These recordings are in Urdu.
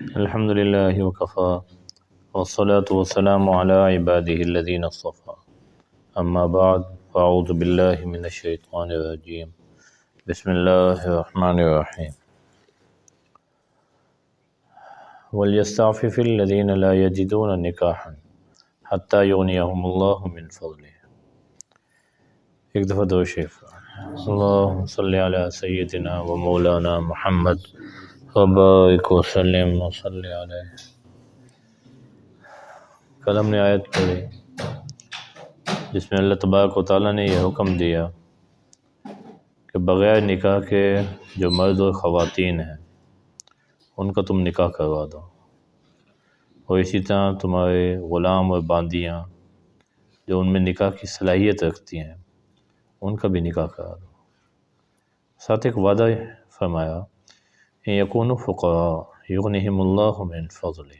الحمد لله وكفى والصلاة والسلام على عباده الذين اصطفى أما بعد فأعوذ بالله من الشيطان الرجيم بسم الله الرحمن الرحيم وليستعفف الذين لا يجدون نكاحا حتى يغنيهم الله من فضله۔ ایک دفعہ دو شیخ اللہم صلی علی سیدنا و مولانا محمد وبارک وسلم وصلی علیہ۔ کل ہم نے آیت پڑھی جس میں اللہ تبارک و تعالیٰ نے یہ حکم دیا کہ بغیر نکاح کے جو مرد اور خواتین ہیں ان کا تم نکاح کروا دو، اور اسی طرح تمہارے غلام اور باندیاں جو ان میں نکاح کی صلاحیت رکھتی ہیں ان کا بھی نکاح کرا دو۔ ساتھ ایک وعدہ فرمایا ان یکونوا فقراء یغنہم اللہ من فضلہ،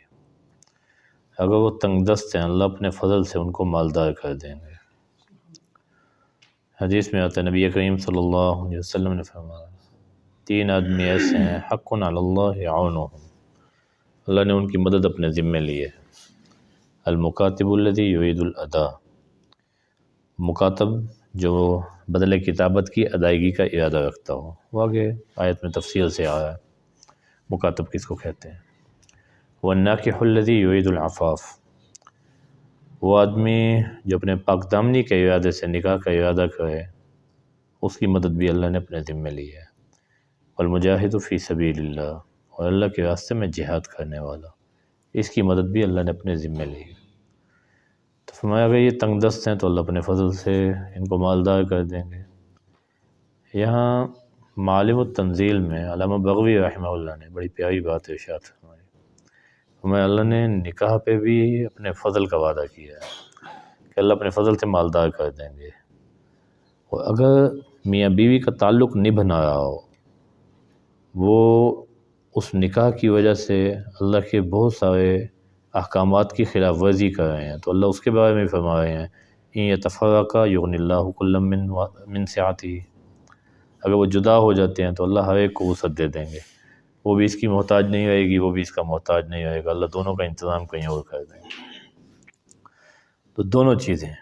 اگر وہ تنگ دست ہیں اللہ اپنے فضل سے ان کو مالدار کر دیں گے۔ حدیث میں آتا ہے نبی کریم صلی اللہ علیہ وسلم نے فرمایا تین آدمی ایسے ہیں حق علی اللہ عونہم، اللہ نے ان کی مدد اپنے ذمے لی ہے۔ المکاتب الذی یرید الادا، مکاتب جو بدلے کتابت کی ادائیگی کا ارادہ رکھتا ہو، وہ آگے آیت میں تفصیل سے آیا ہے مکاتب کس کو کہتے ہیں۔ والناکح الذی یرید العفاف، وہ آدمی جو اپنے پاک دامنی کے ارادے سے نکاح کا ارادہ کرے اس کی مدد بھی اللہ نے اپنے ذمے لی ہے۔ والمجاہد فی سبیل اللہ، اور اللہ کے راستے میں جہاد کرنے والا، اس کی مدد بھی اللہ نے اپنے ذمے لی ہے۔ تو فرمایا اگر یہ تنگ دست ہیں تو اللہ اپنے فضل سے ان کو مالدار کر دیں گے۔ یہاں معالم التنزیل میں علامہ بغوی رحمہ اللہ نے بڑی پیاری بات ارشاد فرمائی، فرمایا اللہ نے نکاح پہ بھی اپنے فضل کا وعدہ کیا ہے کہ اللہ اپنے فضل سے مالدار کر دیں گے، اور اگر میاں بیوی کا تعلق نبھ نہ رہا ہو، وہ اس نکاح کی وجہ سے اللہ کے بہت سارے احکامات کی خلاف ورزی کر رہے ہیں، تو اللہ اس کے بارے میں فرما رہے ہیں ان یتفرقا یغنی اللہ کلا من سعتہ، اگر وہ جدا ہو جاتے ہیں تو اللہ ہر ایک کو وسعت دے دیں گے، وہ بھی اس کی محتاج نہیں رہے گی، وہ بھی اس کا محتاج نہیں رہے گا، اللہ دونوں کا انتظام کہیں اور کر دیں گے۔ تو دونوں چیزیں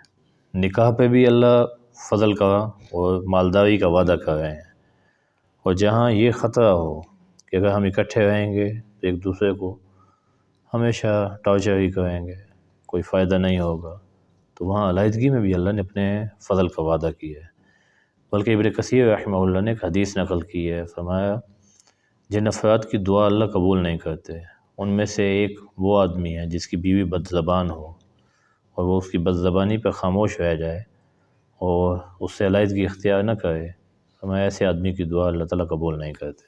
نکاح پہ بھی اللہ فضل کا اور مالداری کا وعدہ کر رہے ہیں، اور جہاں یہ خطرہ ہو کہ اگر ہم اکٹھے رہیں گے تو ایک دوسرے کو ہمیشہ ٹارچر ہی کریں گے، کوئی فائدہ نہیں ہوگا، تو وہاں علیحدگی میں بھی اللہ نے اپنے فضل کا وعدہ کیا ہے۔ بلکہ ابن کثیر رحمہ اللہ نے ایک حدیث نقل کی ہے، فرمایا جن افراد کی دعا اللہ قبول نہیں کرتے ان میں سے ایک وہ آدمی ہے جس کی بیوی بد زبان ہو اور وہ اس کی بد زبانی پر خاموش رہ جائے اور اس سے علیحدگی اختیار نہ کرے، فرمایا ایسے آدمی کی دعا اللہ تعالیٰ قبول نہیں کرتے۔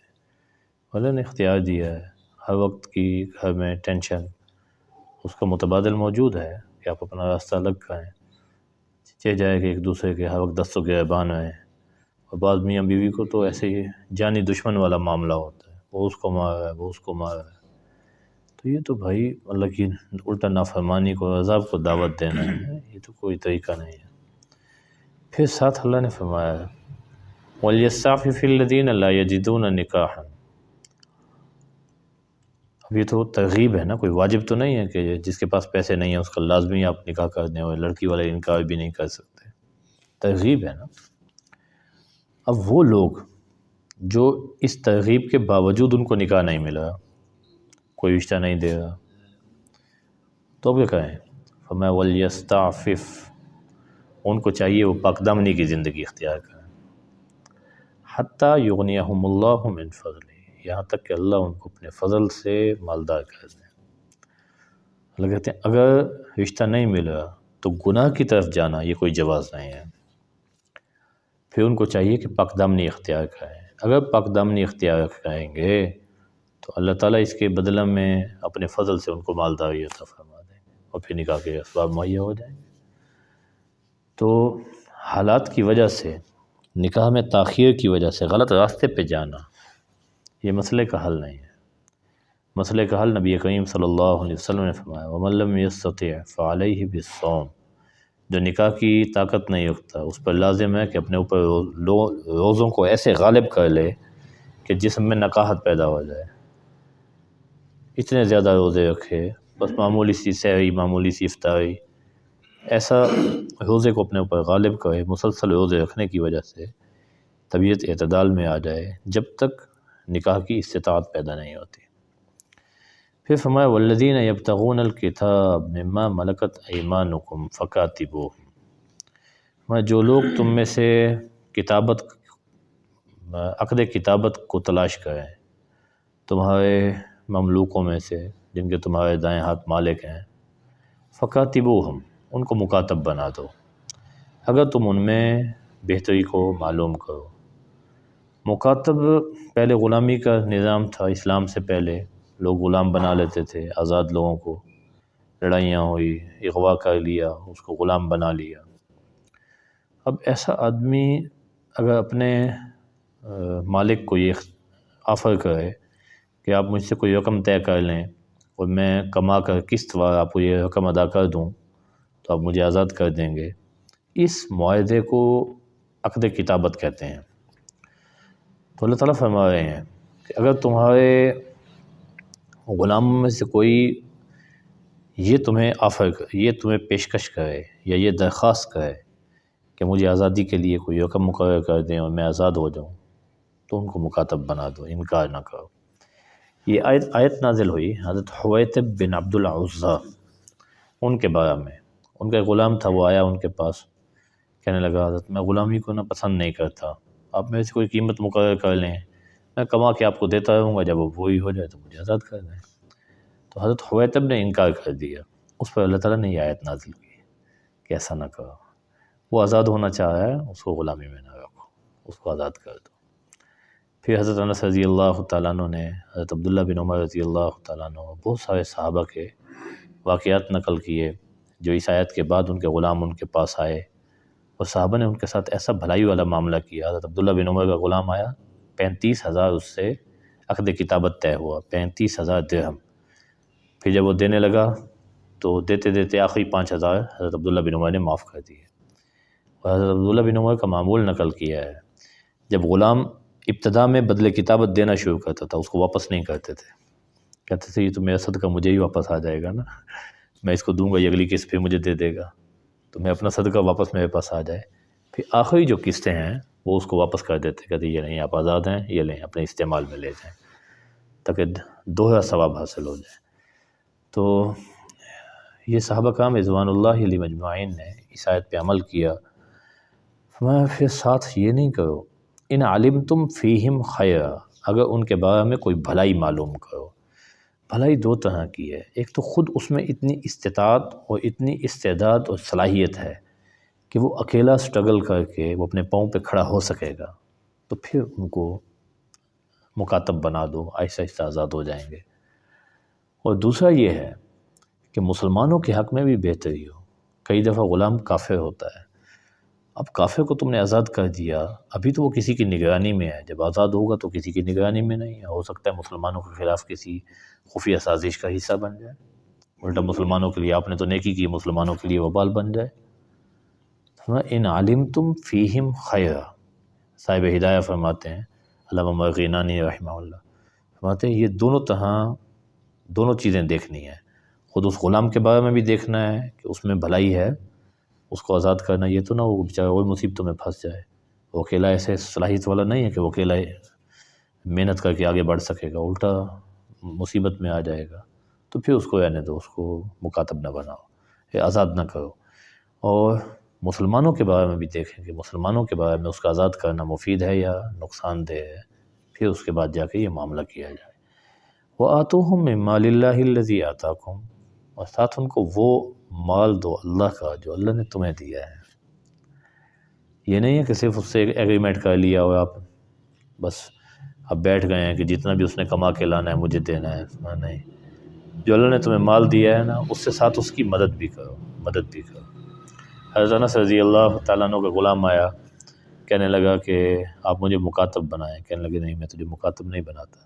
اللہ نے اختیار دیا ہے، ہر وقت کی گھر میں ٹینشن اس کا متبادل موجود ہے کہ آپ اپنا راستہ الگ کریں، چہ جائے کہ ایک دوسرے کے ہر وقت دست و گریبان رہیں، اور بعض میاں بیوی کو تو ایسے ہی جانی دشمن والا معاملہ ہوتا ہے، وہ اس کو مار رہا ہے، وہ اس کو مار رہا ہے، تو یہ تو بھائی اللہ کی الٹا نافرمانی کو، عذاب کو دعوت دینا ہے، یہ تو کوئی طریقہ نہیں ہے۔ پھر ساتھ اللہ نے فرمایا ہے وَلْيَسْتَعْفِفِ الَّذِينَ لَا يَجِدُونَ نِكَاحًا، اب یہ تو ترغیب ہے نا، کوئی واجب تو نہیں ہے کہ جس کے پاس پیسے نہیں ہیں اس کا لازمی آپ نکاح کر دیں، اور لڑکی والے انکار بھی نہیں کر سکتے، ترغیب ہے نا۔ اب وہ لوگ جو اس ترغیب کے باوجود ان کو نکاح نہیں ملا، کوئی رشتہ نہیں دے رہا، تو اب کیا کریں؟ فرمایا وَلْيَسْتَعْفِفْ، ان کو چاہیے وہ پاک دامنی کی زندگی اختیار کریں، حَتَّى يُغْنِيَهُمُ اللَّهُ مِنْ فَضْلِهِ، یہاں تک کہ اللہ ان کو اپنے فضل سے مالدار کر دیں۔ اللہ کہتے ہیں اگر رشتہ نہیں ملا تو گناہ کی طرف جانا یہ کوئی جواز نہیں ہے، پھر ان کو چاہیے کہ پاک دامنی اختیار کریں۔ اگر پاک دامنی اختیار کریں گے تو اللہ تعالیٰ اس کے بدلہ میں اپنے فضل سے ان کو مالداری عطا فرما دیں گے، اور پھر نکاح کے اسباب مہیا ہو جائیں گے۔ تو حالات کی وجہ سے، نکاح میں تاخیر کی وجہ سے غلط راستے پہ جانا یہ مسئلے کا حل نہیں ہے۔ مسئلے کا حل نبی کریم صلی اللہ علیہ وسلم نے فرمایا وَمَن لَّمْ يَسْتَطِعْ فَعَلَيْهِ بِالصَّوْمِ، جو نکاح کی طاقت نہیں رکھتا اس پر لازم ہے کہ اپنے اوپر روزوں کو ایسے غالب کر لے کہ جسم میں نقاہت پیدا ہو جائے۔ اتنے زیادہ روزے رکھے، بس معمولی سی سحری، معمولی سی افطاری، ایسا روزے کو اپنے اوپر غالب کرے، مسلسل روزے رکھنے کی وجہ سے طبیعت اعتدال میں آ جائے جب تک نکاح کی استطاعت پیدا نہیں ہوتی۔ پھر فرمایا والذین یبتغون الکتاب مما ملکت ایمانکم فکاتبوہم، جو لوگ تم میں سے عقد کتابت کو تلاش کریں، تمہارے مملوکوں میں سے جن کے تمہارے دائیں ہاتھ مالک ہیں، فکاتبوہم، ان کو مکاتب بنا دو اگر تم ان میں بہتری کو معلوم کرو۔ مکاتب پہلے غلامی کا نظام تھا، اسلام سے پہلے لوگ غلام بنا لیتے تھے آزاد لوگوں کو، لڑائیاں ہوئی، اغوا کر لیا، اس کو غلام بنا لیا۔ اب ایسا آدمی اگر اپنے مالک کو یہ آفر کرے کہ آپ مجھ سے کوئی رقم طے کر لیں اور میں کما کر قسط وار آپ کو یہ رقم ادا کر دوں تو آپ مجھے آزاد کر دیں گے، اس معاہدے کو عقد کتابت کہتے ہیں۔ تو اللہ تعالیٰ فرما رہے ہیں کہ اگر تمہارے غلاموں میں سے کوئی یہ تمہیں پیشکش کرے یا یہ درخواست کرے کہ مجھے آزادی کے لیے کوئی رقم مقرر کر دیں اور میں آزاد ہو جاؤں، تو ان کو مکاتب بنا دو، انکار نہ کرو۔ یہ آیت نازل ہوئی حضرت حویتب بن عبد العزیٰ ان کے بارے میں۔ ان کا ایک غلام تھا، وہ آیا ان کے پاس، کہنے لگا حضرت میں غلامی کو پسند نہیں کرتا، آپ میرے سے کوئی قیمت مقرر کر لیں، میں کما کے آپ کو دیتا رہوں گا، جب وہ پوری ہو جائے تو مجھے آزاد کر دیں۔ تو حضرت حویتب نے انکار کر دیا۔ اس پر اللہ تعالیٰ نے یہ آیت نازل کی کہ ایسا نہ کرو، وہ آزاد ہونا چاہ رہا ہے، اس کو غلامی میں نہ رکھو، اس کو آزاد کر دو۔ پھر حضرت انس رضی اللہ تعالیٰ عنہ نے، حضرت عبداللہ بن عمر رضی اللہ تعالیٰ عنہ، بہت سارے صحابہ کے واقعات نقل کیے جو اس آیت کے بعد ان کے غلام ان کے پاس آئے اور صحابہ نے ان کے ساتھ ایسا بھلائی والا معاملہ کیا۔ حضرت عبداللہ بن عمر کا غلام آیا، 35,000 اس سے عقد کتابت طے ہوا، 35,000 درہم۔ پھر جب وہ دینے لگا تو دیتے دیتے آخری 5,000 حضرت عبداللہ بن عمر نے معاف کر دیے۔ اور حضرت عبداللہ بن عمر کا معمول نقل کیا ہے، جب غلام ابتدا میں بدلے کتابت دینا شروع کرتا تھا اس کو واپس نہیں کرتے تھے، کہتے تھے یہ تو میرا صدقہ مجھے ہی واپس آ جائے گا نا، میں اس کو دوں گا، یہ اگلی قسط پھر مجھے دے دے گا، تو میں اپنا صدقہ واپس میرے پاس آ جائے۔ پھر آخری جو قسطیں ہیں وہ اس کو واپس کر دیتے، کہتے یہ نہیں آپ آزاد ہیں، یہ لیں اپنے استعمال میں لے جائیں، تاکہ دوہرا ثواب حاصل ہو جائے۔ تو یہ صحابہ کرام رضوان اللہ علیہم اجمعین نے اس آیت پہ عمل کیا۔ فرمایا پھر ساتھ یہ نہیں کرو، ان علمتم فیہم خیرا، اگر ان کے بارے میں کوئی بھلائی معلوم کرو۔ بھلائی دو طرح کی ہے، ایک تو خود اس میں اتنی استطاعت اور اتنی استعداد اور صلاحیت ہے کہ وہ اکیلا سٹرگل کر کے وہ اپنے پاؤں پہ کھڑا ہو سکے گا، تو پھر ان کو مکاتب بنا دو، آہستہ آہستہ آزاد ہو جائیں گے۔ اور دوسرا یہ ہے کہ مسلمانوں کے حق میں بھی بہتری ہو۔ کئی دفعہ غلام کافر ہوتا ہے، اب کافر کو تم نے آزاد کر دیا، ابھی تو وہ کسی کی نگرانی میں ہے، جب آزاد ہوگا تو کسی کی نگرانی میں نہیں ہے، ہو سکتا ہے مسلمانوں کے خلاف کسی خفیہ سازش کا حصہ بن جائے، الٹا مسلمانوں کے لیے آپ نے تو نیکی کی، مسلمانوں کے لیے وبال بن جائے۔ ان علمتم فیہم خیرا، صاحب ہدایہ فرماتے ہیں، علامہ مرغینانی رحمہ اللہ فرماتے ہیں یہ دونوں چیزیں دیکھنی ہیں، خود اس غلام کے بارے میں بھی دیکھنا ہے کہ اس میں بھلائی ہے، اس کو آزاد کرنا، یہ تو نہ وہ بیچارہ وہی مصیبتوں میں پھنس جائے، وہ اکیلا ایسے صلاحیت والا نہیں ہے کہ وہ اکیلا محنت کر کے آگے بڑھ سکے گا، الٹا مصیبت میں آ جائے گا، تو پھر اس کو رہنے دو، اس کو مکاتب نہ بناؤ، آزاد نہ کرو۔ اور مسلمانوں کے بارے میں بھی دیکھیں کہ مسلمانوں کے بارے میں اس کا آزاد کرنا مفید ہے یا نقصان دہ ہے، پھر اس کے بعد جا کے یہ معاملہ کیا جائے۔ وَآتُوهُم مِّن مَّالِ اللَّهِ الَّذِي آتَاكُمْ، اور ساتھ ان کو وہ مال دو اللہ کا جو اللہ نے تمہیں دیا ہے۔ یہ نہیں ہے کہ صرف اس سے ایگریمنٹ کر لیا اور آپ بس اب بیٹھ گئے ہیں کہ جتنا بھی اس نے کما کے لانا ہے مجھے دینا ہے، نہیں، جو اللہ نے تمہیں مال دیا ہے نا اس سے ساتھ اس کی مدد بھی کرو۔ حضرت انس رضی اللہ تعالیٰ عنہ کا غلام آیا، کہنے لگا کہ آپ مجھے مکاتب بنائیں، کہنے لگے نہیں میں تجھے مکاتب نہیں بناتا۔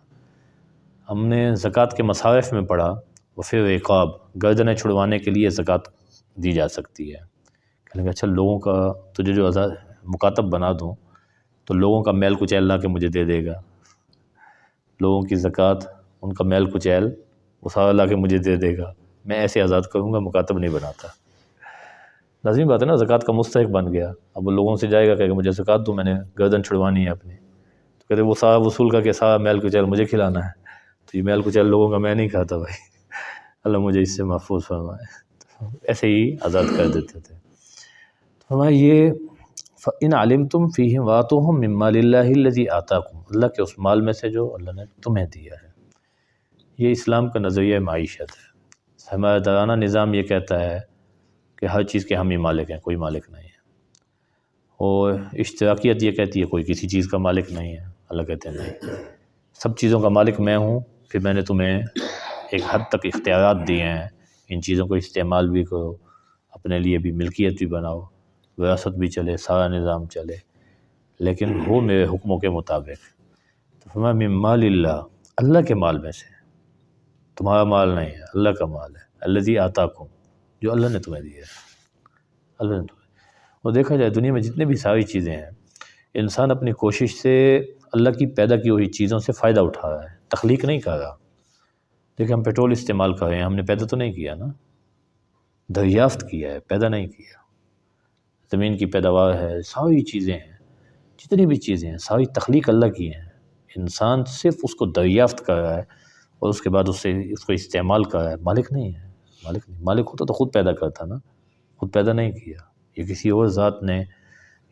ہم نے زکوٰۃ کے مصارف میں پڑھا، وفی رقاب، گردنیں چھڑوانے کے لیے زکوٰۃ دی جا سکتی ہے۔ کہنے لگا اچھا لوگوں کا تجھے جو مکاتب بنا دوں تو لوگوں کا میل کچیل لا کے مجھے دے دے گا، لوگوں کی زکوٰۃ ان کا میل کچیل وہ سارا لا کے مجھے دے دے گا، میں ایسے آزاد کروں گا، مکاتب نہیں بناتا۔ لازمی بات ہے نا، زکوٰۃ کا مستحق بن گیا، اب وہ لوگوں سے جائے گا کہ مجھے زکوٰۃ دو، میں نے گردن چھڑوانی ہے اپنی، تو کہتے وہ سارا وصول کر کے سارا میل کچیل مجھے کھلانا ہے، تو یہ میل کچیل لوگوں کا میں نہیں کھاتا بھائی، اللہ مجھے اس سے محفوظ فرمائے۔ ایسے ہی آزاد کر دیتے تھے۔ فرمایا یہ فَإِنْ عَلِمْتُمْ فِيهِمْ وَآتُوهُمْ مِنْ مَالِ اللَّهِ الَّذِي آتَاكُمْ، اللہ کے اس مال میں سے جو اللہ نے تمہیں دیا ہے۔ یہ اسلام کا نظریہ معیشت ہے۔ ہمارا دارانہ نظام یہ کہتا ہے کہ ہر چیز کے ہم ہی مالک ہیں، کوئی مالک نہیں ہے، اور اشتراکیت یہ کہتی ہے کوئی کسی چیز کا مالک نہیں ہے، اللہ کہتے ہیں نہیں، سب چیزوں کا مالک میں ہوں، پھر میں نے تمہیں ایک حد تک اختیارات دیے ہیں، ان چیزوں کو استعمال بھی کرو، اپنے لیے بھی ملکیت بھی بناؤ، وراثت بھی چلے، سارا نظام چلے، لیکن وہ میرے حکموں کے مطابق۔ تو فرمایا من مال اللہ، اللہ کے مال میں سے، تمہارا مال نہیں ہے، اللہ کا مال ہے، الذی آتاکم، جو اللہ نے تمہیں دیا ہے، اللہ نے تمہیں۔ اور دیکھا جائے دنیا میں جتنے بھی ساری چیزیں ہیں، انسان اپنی کوشش سے اللہ کی پیدا کی ہوئی چیزوں سے فائدہ اٹھا رہا ہے، تخلیق نہیں کر رہا۔ دیکھیں ہم پیٹرول استعمال کر رہے ہیں، ہم نے پیدا تو نہیں کیا نا، دریافت کیا ہے، پیدا نہیں کیا۔ زمین کی پیداوار ہے، ساری چیزیں ہیں، جتنی بھی چیزیں ہیں، ساری تخلیق اللہ کی ہیں، انسان صرف اس کو دریافت کر رہا ہے اور اس کے بعد اس کو استعمال کر رہا ہے، مالک نہیں ہے، مالک نہیں۔ مالک ہوتا تو خود پیدا کرتا نا، خود پیدا نہیں کیا، یہ کسی اور ذات نے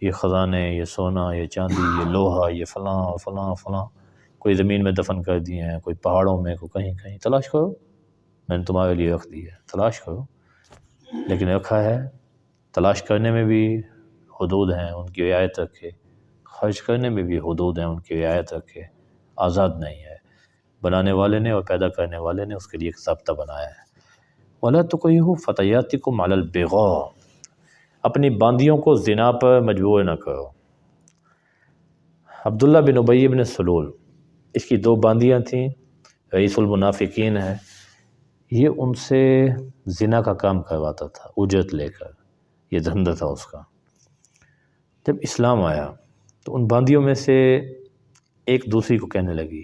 یہ خزانے، یہ سونا، یہ چاندی، یہ لوہا، یہ فلاں فلاں فلاں، کوئی زمین میں دفن کر دیے ہیں، کوئی پہاڑوں میں، کوئی کہیں کہیں، تلاش کرو، میں نے تمہارے لیے رکھ دی ہے، تلاش کرو۔ لیکن رکھا ہے، تلاش کرنے میں بھی حدود ہیں، ان کی رعایت رکھے، خرچ کرنے میں بھی حدود ہیں، ان کی رعایت رکھے، آزاد نہیں ہے۔ بنانے والے نے اور پیدا کرنے والے نے اس کے لیے ایک ضابطہ بنایا ہے۔ وَلَا تُكْرِهُوا فَتَيَاتِكُمْ عَلَى الْبِغَاءِ، اپنی باندیوں کو زنا پر مجبور نہ کرو۔ عبداللہ بن ابی بن سلول، اس کی دو باندیاں تھیں، رئیس المنافقین ہے، یہ ان سے زنا کا کام کرواتا تھا اجرت لے کر، یہ دھندا تھا اس کا۔ جب اسلام آیا تو ان باندیوں میں سے ایک دوسری کو کہنے لگی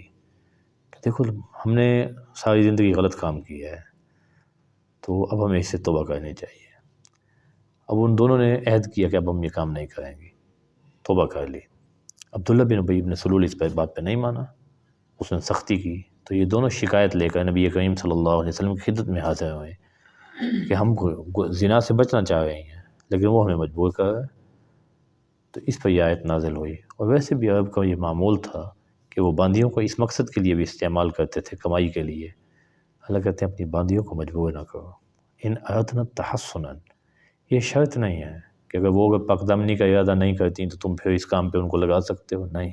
کہ دیکھو ہم نے ساری زندگی غلط کام کیا ہے، تو اب ہمیں اس سے توبہ کرنی چاہیے۔ اب ان دونوں نے عہد کیا کہ اب ہم یہ کام نہیں کریں گے، توبہ کر لی۔ عبداللہ بن ابی بن سلول اس بات پہ نہیں مانا، اس نے سختی کی، تو یہ دونوں شکایت لے کر نبی کریم صلی اللہ علیہ وسلم کی خدمت میں حاضر ہوئے کہ ہم زنا سے بچنا چاہ رہے ہیں، لیکن وہ ہمیں مجبور کر رہا ہے۔ تو اس پر یہ آیت نازل ہوئی۔ اور ویسے بھی عرب کا یہ معمول تھا کہ وہ باندیوں کو اس مقصد کے لیے بھی استعمال کرتے تھے، کمائی کے لیے۔ اللہ کہتے ہیں اپنی باندیوں کو مجبور نہ کرو۔ ان اردنا تحسنا، یہ شرط نہیں ہے کہ اگر وہ پاک دامنی کا ارادہ نہیں کرتی تو تم پھر اس کام پہ ان کو لگا سکتے ہو، نہیں،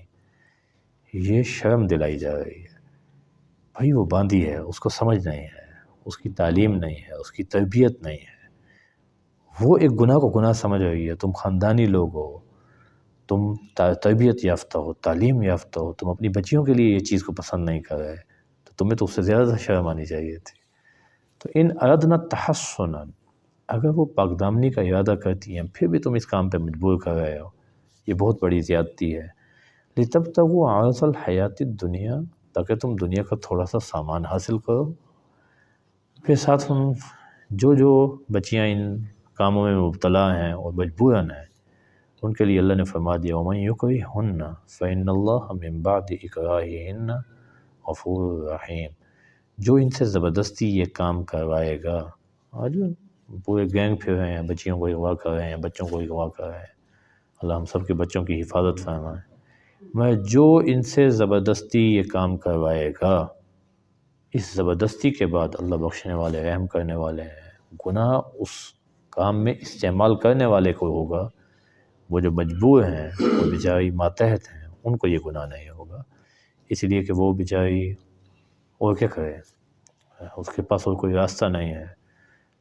یہ شرم دلائی جا رہی ہے۔ بھائی وہ باندی ہے، اس کو سمجھ نہیں ہے، اس کی تعلیم نہیں ہے، اس کی تربیت نہیں ہے، وہ ایک گناہ کو گناہ سمجھ رہی ہے۔ تم خاندانی لوگ ہو، تم تربیت یافتہ ہو، تعلیم یافتہ ہو، تم اپنی بچیوں کے لیے یہ چیز کو پسند نہیں کر رہے، تو تمہیں تو اس سے زیادہ شرم آنی چاہیے تھی۔ تو ان اردنا تحسنا، اگر وہ پاک دامنی کا ارادہ کرتی ہیں پھر بھی تم اس کام پہ مجبور کر رہے ہو، یہ بہت بڑی زیادتی ہے۔ لِتَبْتَغُوا عَرَضَ الْحَيَاةِ الدُّنْيَا، تاکہ تم دنیا کا تھوڑا سا سامان حاصل کرو۔ پھر ساتھ ہم جو بچیاں ان کاموں میں مبتلا ہیں اور مجبوراً ہیں، ان کے لیے اللہ نے فرما دیا وَمَن يُكْرِهْهُنَّ فَإِنَّ اللَّهَ مِن بَعْدِ إِكْرَاهِهِنَّ غَفُورٌ رَحِيمٌ، جو ان سے زبردستی یہ کام کروائے گا، آج پورے گینگ پھر رہے ہیں، بچیوں کو اغوا کر رہے ہیں، بچوں کو اغوا کر رہے ہیں، اللہ ہم سب کے بچوں کی حفاظت فرمائے۔ میں جو ان سے زبردستی یہ کام کروائے گا، اس زبردستی کے بعد اللہ بخشنے والے، رحم کرنے والے ہیں۔ گناہ اس کام میں استعمال کرنے والے کو ہوگا، وہ جو مجبور ہیں، وہ بیچاری ماتحت ہیں، ان کو یہ گناہ نہیں ہوگا، اس لیے کہ وہ بیچاری اور کیا کرے، اس کے پاس اور کوئی راستہ نہیں ہے۔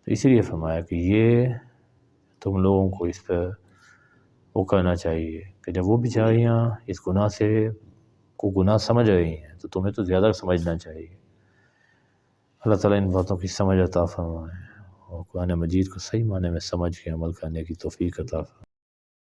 تو اسی لیے فرمایا کہ یہ تم لوگوں کو اس پر وہ کرنا چاہیے کہ جب وہ بیچاریاں اس گناہ سے کو گناہ سمجھ رہی ہیں تو تمہیں تو زیادہ سمجھنا چاہیے۔ اللہ تعالیٰ ان باتوں کی سمجھ عطا فرمائے اور قرآن مجید کو صحیح معنی میں سمجھ کے عمل کرنے کی توفیق عطا فرمائے۔